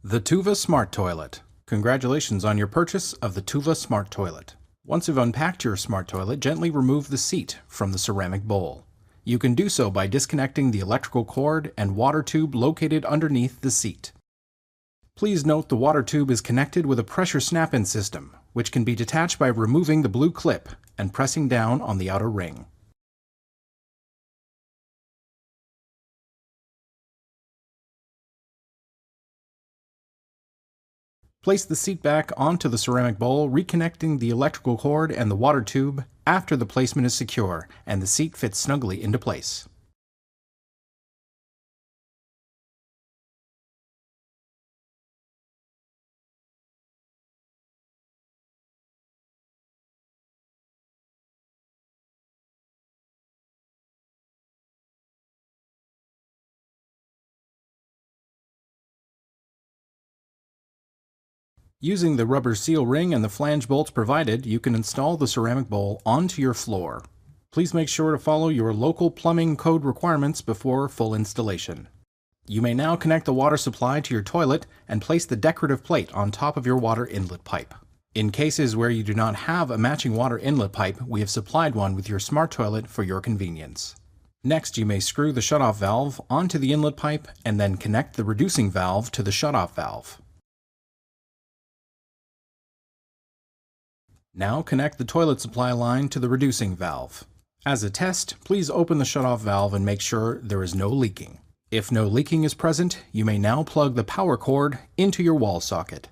The TUVA Smart Toilet. Congratulations on your purchase of the TUVA Smart Toilet. Once you've unpacked your smart toilet, gently remove the seat from the ceramic bowl. You can do so by disconnecting the electrical cord and water tube located underneath the seat. Please note the water tube is connected with a pressure snap-in system, which can be detached by removing the blue clip and pressing down on the outer ring. Place the seat back onto the ceramic bowl, reconnecting the electrical cord and the water tube after the placement is secure and the seat fits snugly into place. Using the rubber seal ring and the flange bolts provided, you can install the ceramic bowl onto your floor. Please make sure to follow your local plumbing code requirements before full installation. You may now connect the water supply to your toilet and place the decorative plate on top of your water inlet pipe. In cases where you do not have a matching water inlet pipe, we have supplied one with your smart toilet for your convenience. Next, you may screw the shutoff valve onto the inlet pipe and then connect the reducing valve to the shutoff valve. Now connect the toilet supply line to the reducing valve. As a test, please open the shutoff valve and make sure there is no leaking. If no leaking is present, you may now plug the power cord into your wall socket.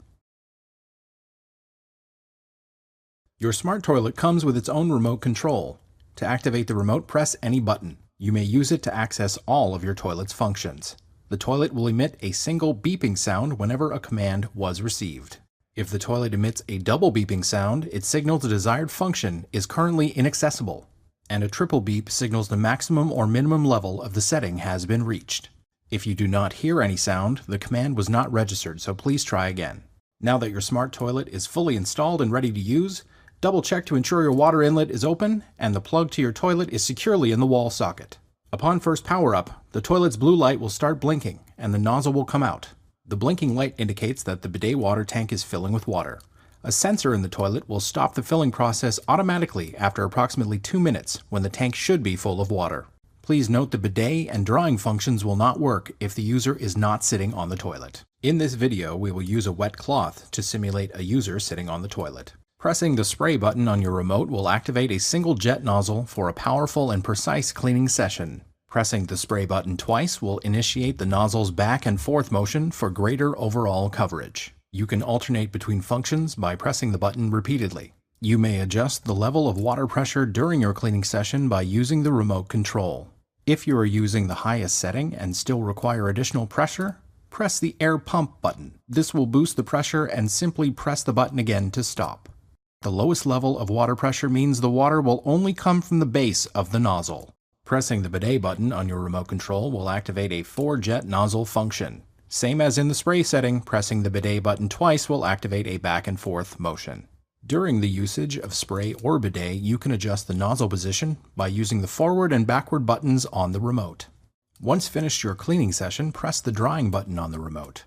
Your smart toilet comes with its own remote control. To activate the remote, press any button. You may use it to access all of your toilet's functions. The toilet will emit a single beeping sound whenever a command was received. If the toilet emits a double beeping sound, it signals the desired function is currently inaccessible, and a triple beep signals the maximum or minimum level of the setting has been reached. If you do not hear any sound, the command was not registered, so please try again. Now that your smart toilet is fully installed and ready to use, double check to ensure your water inlet is open and the plug to your toilet is securely in the wall socket. Upon first power up, the toilet's blue light will start blinking and the nozzle will come out. The blinking light indicates that the bidet water tank is filling with water. A sensor in the toilet will stop the filling process automatically after approximately 2 minutes when the tank should be full of water. Please note the bidet and drying functions will not work if the user is not sitting on the toilet. In this video, we will use a wet cloth to simulate a user sitting on the toilet. Pressing the spray button on your remote will activate a single jet nozzle for a powerful and precise cleaning session. Pressing the spray button twice will initiate the nozzle's back and forth motion for greater overall coverage. You can alternate between functions by pressing the button repeatedly. You may adjust the level of water pressure during your cleaning session by using the remote control. If you are using the highest setting and still require additional pressure, press the air pump button. This will boost the pressure and simply press the button again to stop. The lowest level of water pressure means the water will only come from the base of the nozzle. Pressing the bidet button on your remote control will activate a 4-jet nozzle function. Same as in the spray setting, pressing the bidet button twice will activate a back and forth motion. During the usage of spray or bidet, you can adjust the nozzle position by using the forward and backward buttons on the remote. Once finished your cleaning session, press the drying button on the remote.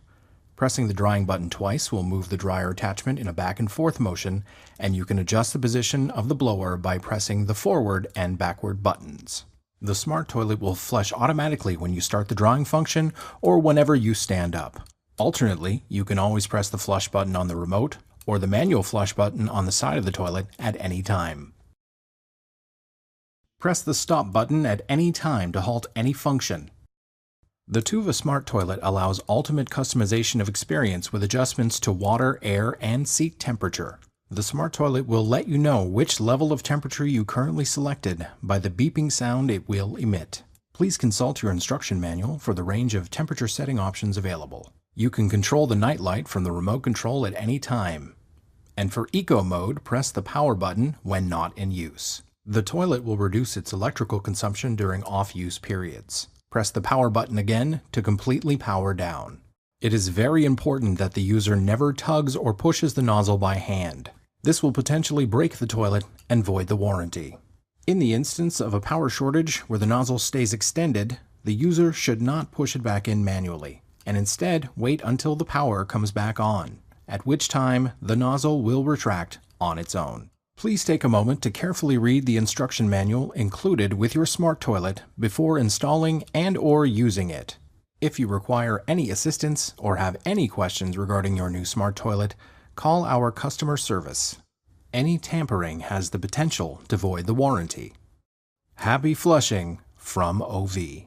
Pressing the drying button twice will move the dryer attachment in a back and forth motion, and you can adjust the position of the blower by pressing the forward and backward buttons. The smart toilet will flush automatically when you start the drying function or whenever you stand up. Alternately, you can always press the flush button on the remote or the manual flush button on the side of the toilet at any time. Press the stop button at any time to halt any function. The TUVA Smart Toilet allows ultimate customization of experience with adjustments to water, air, and seat temperature. The smart toilet will let you know which level of temperature you currently selected by the beeping sound it will emit. Please consult your instruction manual for the range of temperature setting options available. You can control the night light from the remote control at any time. And for eco mode, press the power button when not in use. The toilet will reduce its electrical consumption during off-use periods. Press the power button again to completely power down. It is very important that the user never tugs or pushes the nozzle by hand. This will potentially break the toilet and void the warranty. In the instance of a power shortage where the nozzle stays extended, the user should not push it back in manually, and instead wait until the power comes back on, at which time the nozzle will retract on its own. Please take a moment to carefully read the instruction manual included with your smart toilet before installing and/or using it. If you require any assistance or have any questions regarding your new smart toilet, call our customer service. Any tampering has the potential to void the warranty. Happy flushing from OVE.